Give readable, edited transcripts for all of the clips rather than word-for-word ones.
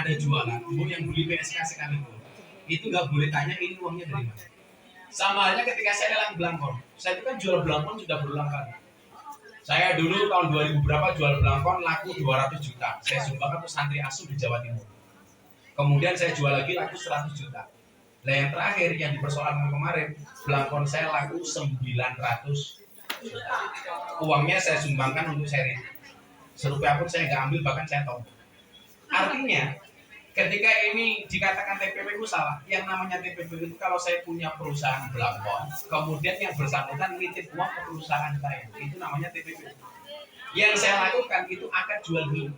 ada jualan, bu yang beli PSK sekalipun, itu nggak boleh tanya ini uangnya dari mana. Sama halnya ketika saya lelang belangkon, saya itu kan jual belangkon sudah berulang kali. Saya dulu tahun 2000 berapa jual belangkon laku 200 juta. Saya sumbangkan untuk santri asuh di Jawa Timur. Kemudian saya jual lagi laku 100 juta. Nah yang terakhir yang dipersoalkan kemarin, belangkon saya laku 900 juta. Uangnya saya sumbangkan untuk seri. Serupiah pun saya nggak ambil, bahkan saya tahu. Artinya ketika ini dikatakan TPP itu salah. Yang namanya TPP itu kalau saya punya perusahaan belangkon, kemudian yang bersangkutan nitip uang ke perusahaan saya, itu namanya TPP. Yang saya lakukan itu akad jual beli.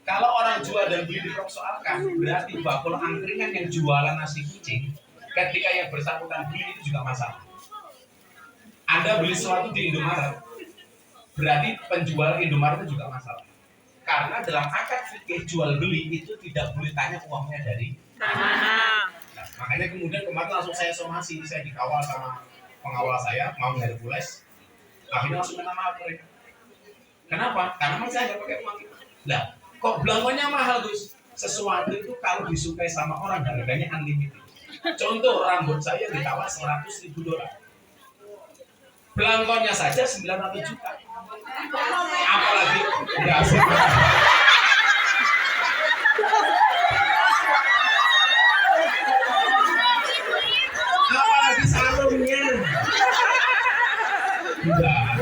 Kalau orang jual dan beli dipersoalkan, berarti bakul angkringan yang jualan nasi kucing, ketika yang bersangkutan beli itu juga masalah. Anda beli sesuatu di Indomaret, berarti penjual Indomaret itu juga masalah. Karena dalam akad fikih jual beli itu tidak boleh tanya uangnya dari mana. Nah, makanya kemudian kemarin langsung saya somasi, saya dikawal sama pengawal saya, mau Hercules, akhirnya langsung minta maaf mereka. Kenapa? Karena memang saya nggak pakai uang itu. Lah, kok belangkonnya mahal Gus? Sesuatu itu kalau disukai sama orang harganya unlimited. Contoh, rambut saya ditawar $100.000. Belangkonnya saja 900 juta. Apalagi nggak asik. Apalagi sarungnya. Enggak.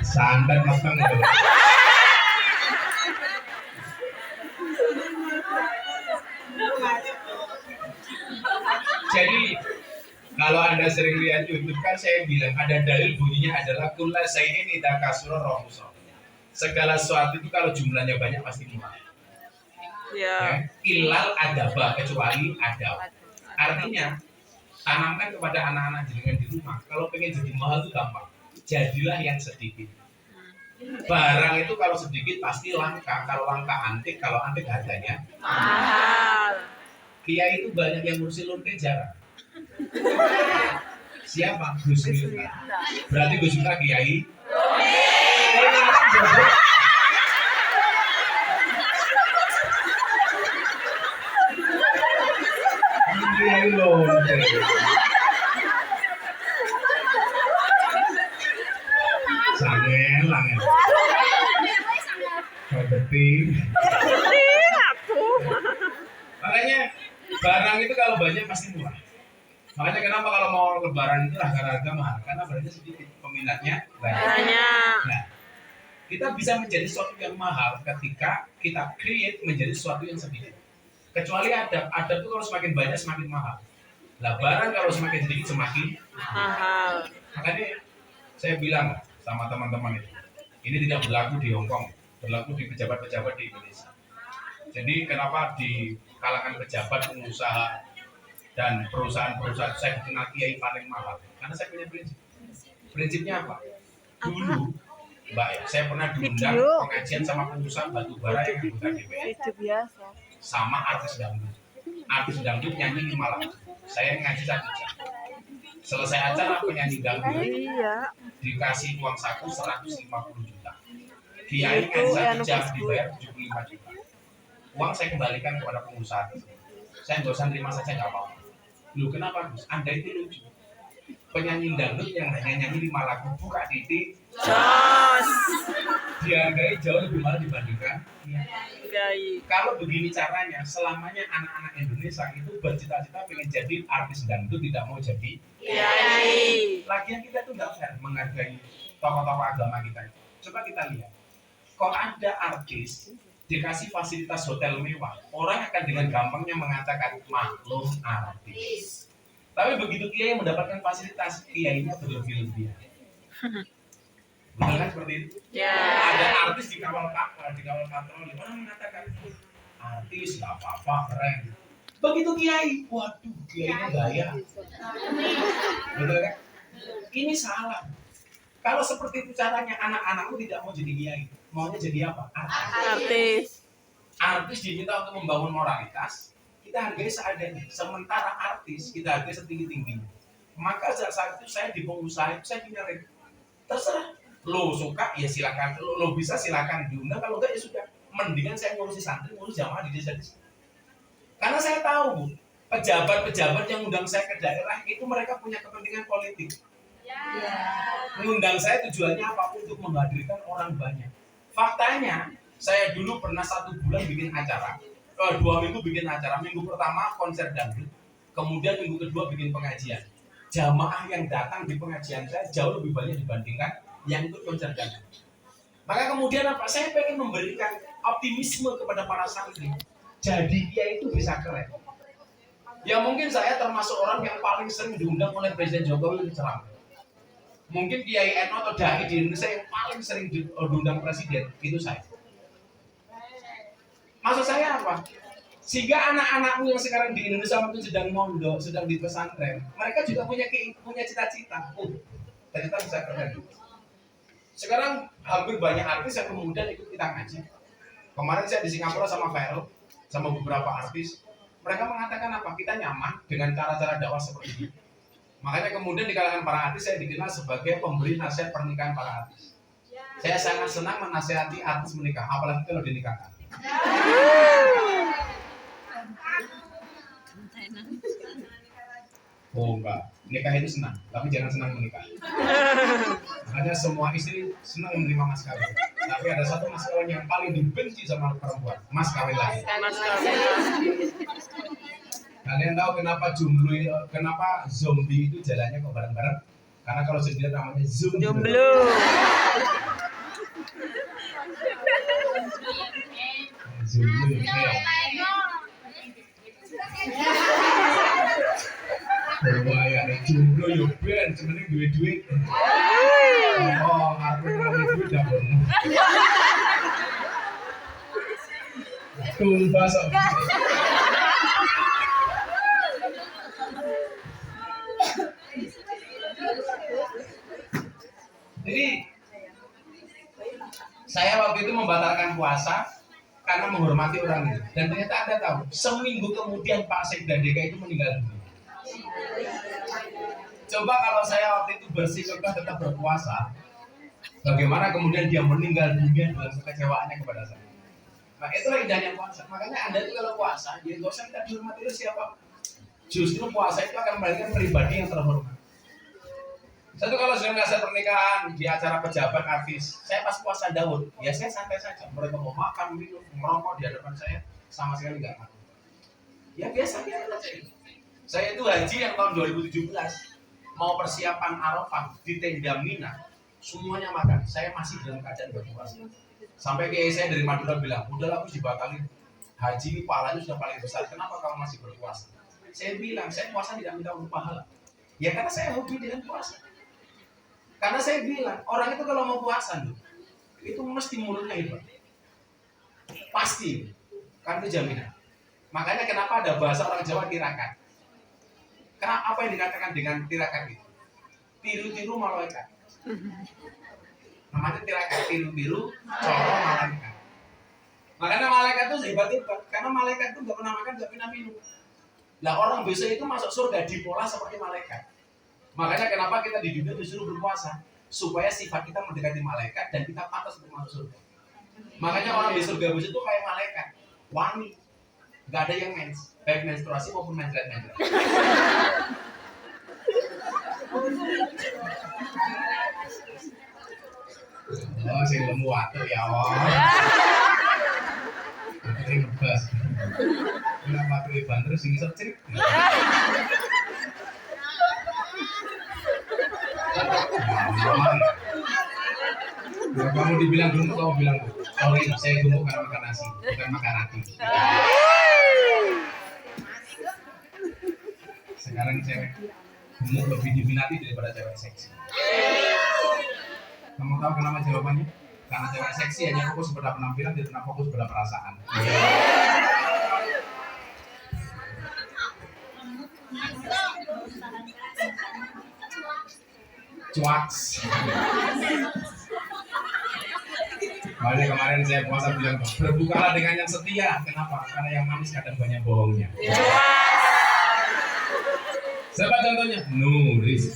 Santet matang itu. Jadi kalau Anda sering lihat YouTube kan saya bilang ada dalil bunyinya adalah kulla syai'in idza kasura rahusa. Segala sesuatu itu kalau jumlahnya banyak pasti murah. Ya. Ilal adaba, kecuali adab. Artinya tanamkan kepada anak-anak jenengan di rumah. Kalau pengen jadi mahal itu gampang. Jadilah yang sedikit. Barang itu kalau sedikit pasti langka. Kalau langka antik, kalau antik harganya mahal. Kiai itu banyak yang ngurusi lonte jarang. Siapa? Gus Miftah. Berarti Gus Miftah kiai. Kiai lonte. Sangen, langen. Makanya barang itu kalau banyak pasti murah. Makanya kenapa kalau mau lebaran itu harga mahal? Karena barangnya sedikit, peminatnya banyak. Nah, kita bisa menjadi sesuatu yang mahal ketika kita create menjadi sesuatu yang sedikit. Kecuali adab itu kalau semakin banyak semakin mahal. Nah, barang kalau semakin sedikit semakin mahal. Makanya saya bilang sama teman-teman ini tidak berlaku di Hong Kong, berlaku di pejabat-pejabat di Indonesia. Jadi kenapa di kalangan pejabat, pengusaha dan perusahaan-perusahaan saya dikenal kiai paling mahal? Karena saya punya prinsip. Prinsipnya apa? Dulu, Mbak ya, saya pernah diundang pengajian sama pengusaha batubara yang anggota DPR. Sama artis dangdut. Artis dangdut nyanyi 5 lagu. Saya ngaji 1 jam. Selesai acara penyanyi dangdut dikasih uang saku 150 juta. Kiai ngaji 1 jam dibayar 75 juta. Uang saya kembalikan kepada pengusaha. Saya nggak usah terima saja nggak apa-apa. Loh kenapa Gus? Anda itu lucu. Penyanyi dangdut yang hanya nyanyi 5 lagu buka titik. Jos. Dihargai jauh lebih mahal dibandingkan. Kalau begini caranya, selamanya anak-anak Indonesia itu bercita-cita pengen jadi artis dangdut, tidak mau jadi kiai. Lagian kita tuh nggak fair menghargai tokoh-tokoh agama kita. Coba kita lihat. Kok ada artis dikasih fasilitas hotel mewah, orang akan dengan gampangnya mengatakan maklum artis. Tapi begitu kiai mendapatkan fasilitas, kiainya berlebih-lebihan. Betul kan seperti itu? Ya. Ada artis dikawal patroli, orang mengatakan artis nggak apa-apa, keren. Begitu kiai, waduh kiainya gaya. Betul kan? Ini salah. Kalau seperti itu caranya, anak-anakmu tidak mau jadi kiai, maunya jadi apa? Artis. Artis diminta untuk membangun moralitas, kita hargai seadanya. Sementara artis kita hargai setinggi-tingginya. Maka saat itu saya di pengusaha itu saya punya rate. Terserah, lo suka ya silakan, lo bisa silakan diundang, kalau enggak ya sudah. Mendingan saya ngurusi santri, ngurus jamaah di desa. Karena saya tahu Bu, pejabat-pejabat yang undang saya ke daerah itu mereka punya kepentingan politik. Mengundang saya tujuannya apa? Untuk menghadirkan orang banyak. Faktanya, saya dulu pernah 1 bulan bikin acara, 2 minggu bikin acara. Minggu pertama konser dangdut, kemudian minggu kedua bikin pengajian. Jamaah yang datang di pengajian saya jauh lebih banyak dibandingkan yang ikut konser dangdut. Maka kemudian apa? Saya pengen memberikan optimisme kepada para santri. Jadi dia itu bisa keren. Ya mungkin saya termasuk orang yang paling sering diundang oleh Presiden Jokowi untuk ceramah. Mungkin Kiai NU atau Dai di Indonesia yang paling sering diundang presiden itu saya. Maksud saya apa? Sehingga anak-anakmu yang sekarang di Indonesia mungkin sedang mondok, sedang di pesantren, mereka juga punya cita-cita. Ternyata bisa keren. Sekarang hampir banyak artis yang kemudian ikut kita ngaji. Kemarin saya di Singapura sama Vero, sama beberapa artis. Mereka mengatakan apa? Kita nyaman dengan cara-cara dakwah seperti ini. Makanya kemudian di kalangan para artis saya dikenal sebagai pemberi nasihat pernikahan para artis. Saya sangat senang menasihati artis menikah, apalagi kalau dinikahkan. Oh enggak, nikah itu senang, tapi jangan senang menikah. Makanya semua istri senang menerima mas kawin. Tapi ada satu mas kawin yang paling dibenci sama perempuan, mas kawin lagi. Kalian tahu kenapa zombie itu jalannya kok bareng-bareng? Karena kalau sendiri namanya jomblo. Bahaya nih jomblo yo ben sebenarnya duit. Oh, aku punya duit dapur. Tumbas. Jadi saya waktu itu membatalkan puasa karena menghormati orang itu. Dan ternyata Anda tahu, seminggu kemudian Pak Sekda DKI itu meninggal dunia. Coba kalau saya waktu itu bersikeras tetap berpuasa, bagaimana kemudian dia meninggal dunia dengan kekecewaannya kepada saya. Nah itulah indahnya puasa. Makanya Anda itu kalau puasa, ya nggak usah minta dihormati oleh siapa. Justru puasa itu akan memberikan pribadi yang terhormat. Satu kalau sudah ngasih pernikahan di acara pejabat artis, saya pas puasa Daud, ya saya santai saja. Mereka mau makan, minum, merokok di hadapan saya, sama sekali nggak makan. Ya biasa aja. Saya itu haji yang tahun 2017, mau persiapan Arafah di tenda Mina, semuanya makan. Saya masih dalam keadaan berpuasa. Sampai kiai saya dari Madura bilang, udahlah aku dibatalin. Haji ini pahalanya sudah paling besar, kenapa kamu masih berpuasa? Saya bilang, saya puasa tidak minta untuk pahala. Ya karena saya hobi dengan puasa. Karena saya bilang, orang itu kalau mau puasa itu mesti mulutnya hebat. Pasti. Kan itu jaminan. Makanya kenapa ada bahasa orang Jawa tirakat. Kenapa apa yang dikatakan dengan tirakat itu? Tiru-tiru malaikat. Namanya tirakat, tiru-tiru coro malaikat. Makanya malaikat itu hebat-hebat. Karena malaikat itu gak pernah makan, gak pernah minum. Nah orang biasa itu masuk surga dipola seperti malaikat. Makanya kenapa kita di dunia disuruh berpuasa, supaya sifat kita mendekati malaikat dan kita pantas untuk masuk surga. Makanya orang di surga itu kayak malaikat, wangi, nggak ada yang mens, baik menstruasi maupun menstruasi. Oh, sing lemu waktu ya Allah. Ini ngebas. Kenapa tuh Iban terus sing secrik? Kalau kamu dibilang gemuk, kamu bilang sorry, saya gemuk karena makan nasi, bukan makan roti. Sekarang cewek gemuk lebih diminati daripada cewek seksi. Kamu tahu kenapa jawabannya? Karena cewek seksi hanya fokus pada penampilan, tidak pernah fokus pada perasaan. Cuaks. Makanya kemarin saya puasa bilang, berbukalah dengan yang setia. Kenapa? Karena yang manis kadang banyak bohongnya. Siapa contohnya? Nuris.